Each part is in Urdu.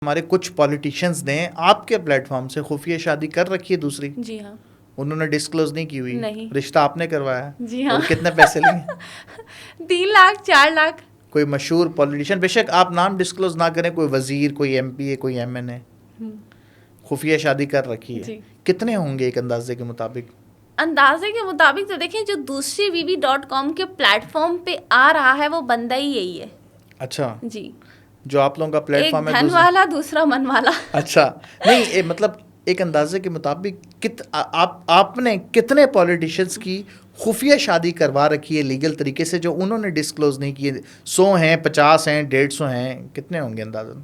ہمارے کچھ پولیٹیشینز نے آپ کے پلیٹ فارم سے خفیہ شادی کر رکھی ہے دوسری. جی ہاں. انہوں نے ڈسکلوز نہیں کی ہوئی. نہیں. رشتہ آپ نے کروایا ہے. جی ہاں. اور کتنے پیسے لیے؟ 3 لاکھ 4 لاکھ. کوئی مشہور پولیٹیشین, بے شک آپ نام ڈسکلوز نہ کریں, کوئی وزیر, کوئی ایم پی اے, کوئی ایم این اے, خفیہ شادی کر رکھی ہے. جی. کتنے ہوں گے ایک اندازے کے مطابق؟ اندازے کے مطابق تو دیکھیں جو دوسری BB.com کے پلیٹ فارم پہ آ رہا ہے وہ بندہ ہی یہی ہے. اچھا. جی. جو آپ لوگوں کا پلیٹ فارم ہے ایک دھن والا دوسرا من والا. اچھا نہیں, مطلب ایک اندازے کے مطابق آپ نے کتنے پولیٹیشینس کی خفیہ شادی کروا رکھی ہے لیگل طریقے سے جو انہوں نے ڈسکلوز نہیں کیے؟ 100 ہیں, 50 ہیں, 150 ہیں, کتنے ہوں گے اندازاً؟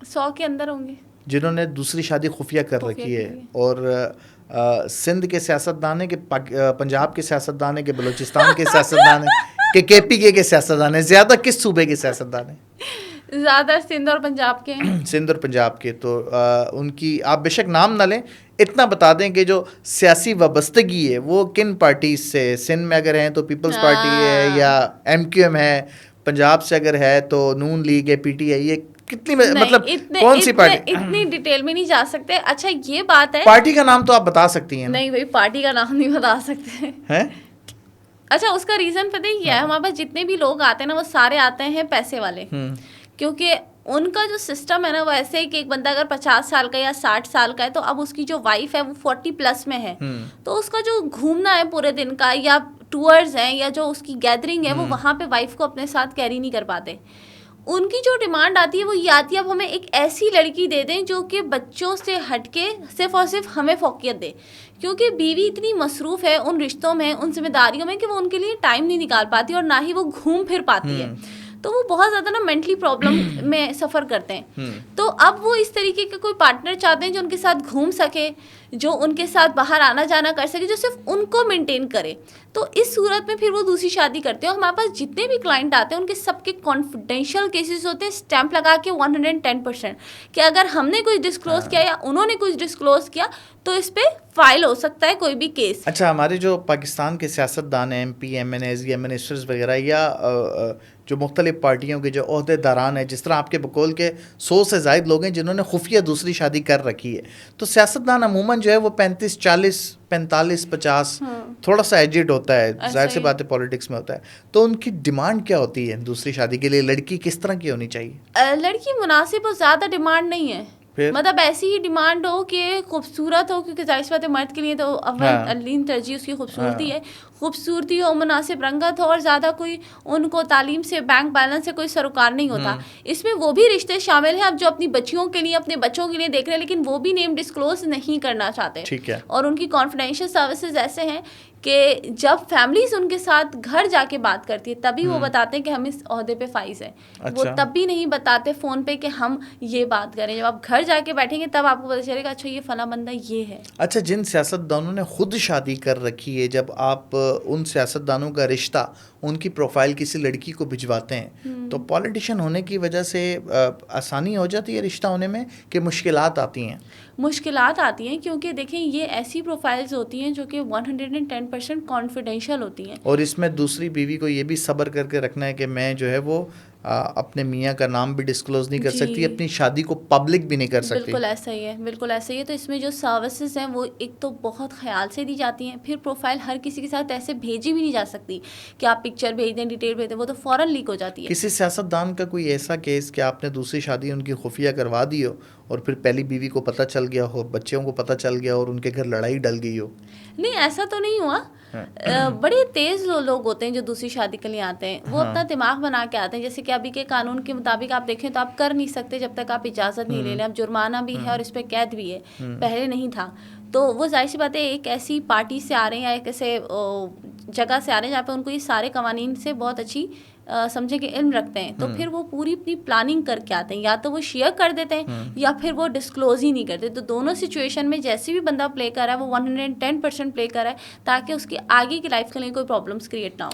100 کے اندر ہوں گے جنہوں نے دوسری شادی خفیہ کر رکھی ہے. اور سندھ کے سیاستدان ہیں کہ پنجاب کے سیاستدان ہیں کہ بلوچستان کے سیاستدان ہیں کہ KPK کے سیاستدان ہیں؟ زیادہ کس صوبے کے سیاستدان ہیں؟ زیادہ سندھ اور پنجاب کے ہیں. سندھ اور پنجاب کے. تو ان کی آپ بے شک نام نہ لیں, اتنا بتا دیں کہ جو سیاسی وابستگی ہے وہ کن پارٹیز سے. سندھ میں اگر ہیں تو پیپلز پارٹی ہے یا MQM ہے, پنجاب سے اگر ہے تو نون لیگ ہے, PTI ہے, یہ کتنی مطلب کون سی پارٹی؟ اتنی ڈیٹیل میں نہیں جا سکتے. اچھا یہ بات ہے, پارٹی کا نام تو آپ بتا سکتی ہیں. نہیں بھائی پارٹی کا نام نہیں بتا سکتے ہیں. اچھا اس کا ریزن پتہ ہی کیا ہے؟ ہمارے پاس جتنے بھی لوگ آتے ہیں نا وہ سارے آتے ہیں پیسے والے, کیونکہ ان کا جو سسٹم ہے نا وہ ایسے ہے کہ ایک بندہ اگر 50 سال کا یا 60 سال کا ہے تو اب اس کی جو وائف ہے وہ 40+ میں ہے, تو اس کا جو گھومنا ہے پورے دن کا یا ٹورز ہیں یا جو اس کی گیدرنگ ہے وہ وہاں پہ وائف کو اپنے ساتھ کیری نہیں کر پاتے. ان کی جو ڈیمانڈ آتی ہے وہ یہ آتی ہے اب ہمیں ایک ایسی لڑکی دے دیں جو کہ بچوں سے ہٹ کے صرف اور صرف ہمیں فوقیت دے, کیونکہ بیوی اتنی مصروف ہے ان رشتوں میں, ان ذمہ داریوں میں کہ وہ ان کے لیے ٹائم نہیں نکال پاتی اور نہ ہی وہ گھوم پھر پاتی ہے. تو وہ بہت زیادہ نا مینٹلی پرابلم میں سفر کرتے ہیں. تو اب وہ اس طریقے کا کوئی پارٹنر چاہتے ہیں جو ان کے ساتھ گھوم سکے, جو ان کے ساتھ باہر آنا جانا کر سکے, جو صرف ان کو مینٹین کرے. تو اس صورت میں پھر وہ دوسری شادی کرتے ہیں. اور ہمارے پاس جتنے بھی کلائنٹ آتے ہیں ان کے سب کے کانفیڈینشیل کیسز ہوتے ہیں, اسٹیمپ لگا کے 110% کہ اگر ہم نے کچھ ڈسکلوز کیا یا انہوں نے کچھ ڈسکلوز کیا تو اس پہ فائل ہو سکتا ہے کوئی بھی کیس. اچھا ہمارے جو پاکستان کے سیاستدان ہیں, MP, MNAs یا منسٹرز وغیرہ, یا جو مختلف پارٹیوں کے جو عہدے داران ہیں, جس طرح آپ کے بقول کے 100 سے زائد لوگ ہیں جنہوں نے خفیہ دوسری شادی کر رکھی ہے, تو سیاستدان عموماً جو ہے وہ 35, 40, 45, 50 تھوڑا سا ایجڈ ہوتا ہے, ظاہر سی بات ہے پولیٹکس میں ہوتا ہے. تو ان کی ڈیمانڈ کیا ہوتی ہے دوسری شادی کے لیے؟ لڑکی کس طرح کی ہونی چاہیے؟ لڑکی مناسب اور زیادہ ڈیمانڈ نہیں ہے, مطلب ایسی ہی ڈیمانڈ ہو کہ خوبصورت ہو, کیونکہ ظاہر سی بات ہے مرد کے لیے تو اولین ترجیح اس کی خوبصورتی ہے. خوبصورتی ہو, مناسب رنگت ہو, اور زیادہ کوئی ان کو تعلیم سے, بینک بیلنس سے کوئی سروکار نہیں ہوتا. اس میں وہ بھی رشتے شامل ہیں اب جو اپنی بچیوں کے لیے, اپنے بچوں کے لیے دیکھ رہے ہیں, لیکن وہ بھی نیم ڈسکلوز نہیں کرنا چاہتے. ٹھیک ہے. اور ان کی کانفیڈینشیل سروسز ایسے ہیں کہ جب فیملیز ان کے ساتھ گھر جا کے بات کرتی ہے تبھی وہ بتاتے ہیں کہ ہم اس عہدے پہ فائز ہیں. وہ تب بھی نہیں بتاتے فون پہ کہ ہم یہ بات کریں. جب آپ گھر جا کے بیٹھیں گے تب آپ کو پتہ چلے گا اچھا یہ فلاں بندہ یہ ہے. اچھا جن سیاستدانوں نے خود شادی کر رکھی ہے, جب آپ ان سیاستدانوں کا رشتہ, ان کی پروفائل کسی لڑکی کو بھجواتے ہیں تو پولیٹیشین ہونے کی وجہ سے آسانی ہو جاتی ہے رشتہ ہونے میں کہ مشکلات آتی ہیں؟ مشکلات آتی ہیں کیونکہ دیکھیں یہ ایسی پروفائلز ہوتی ہیں جو کہ 110% کانفیڈینشیل ہوتی ہیں. اور اس میں دوسری بیوی کو یہ بھی صبر کر کے رکھنا ہے کہ میں جو ہے وہ اپنے میاں کا نام بھی ڈسکلوز نہیں کر سکتی, اپنی شادی کو پبلک بھی نہیں کر سکتی. بالکل ایسا ہی ہے, بالکل ایسا ہی ہے. تو اس میں جو سروسز ہیں وہ ایک تو بہت خیال سے دی جاتی ہیں, پھر پروفائل ہر کسی کے ساتھ ایسے بھیجی بھی نہیں جا سکتی کہ آپ پکچر بھیج دیں, ڈیٹیل بھیج دیں, وہ تو فوراً لیک ہو جاتی ہے. کسی سیاستدان کا کوئی ایسا کیس کہ آپ نے دوسری شادی ان کی خفیہ کروا دی ہو اور پھر پہلی بیوی کو پتہ چل گیا ہو, بچوں کو پتہ چل گیا اور ان کے گھر لڑائی ڈل گئی ہو؟ نہیں ایسا تو نہیں ہوا. بڑے تیز لوگ ہوتے ہیں جو دوسری شادی کے لیے آتے ہیں, وہ اپنا دماغ بنا کے آتے ہیں. جیسے کہ ابھی کے قانون کے مطابق آپ دیکھیں تو آپ کر نہیں سکتے جب تک آپ اجازت نہیں لے لیں. اب جرمانہ بھی ہے اور اس پہ قید بھی ہے, پہلے نہیں تھا. تو وہ ظاہر سی بات ہے ایک ایسی پارٹی سے آ رہے ہیں یا ایک ایسے جگہ سے آ رہے ہیں جہاں پہ ان کو یہ سارے قوانین سے بہت اچھی سمجھے کہ علم رکھتے ہیں. تو پھر وہ پوری اپنی پلاننگ کر کے آتے ہیں, یا تو وہ شیئر کر دیتے ہیں یا پھر وہ ڈسکلوز ہی نہیں کرتے. تو دونوں سچویشن میں جیسے بھی بندہ پلے کر رہا ہے وہ 110% پلے کر رہا ہے تاکہ اس کی آگے کی لائف کے لیے کوئی پرابلمس کریٹ نہ ہو.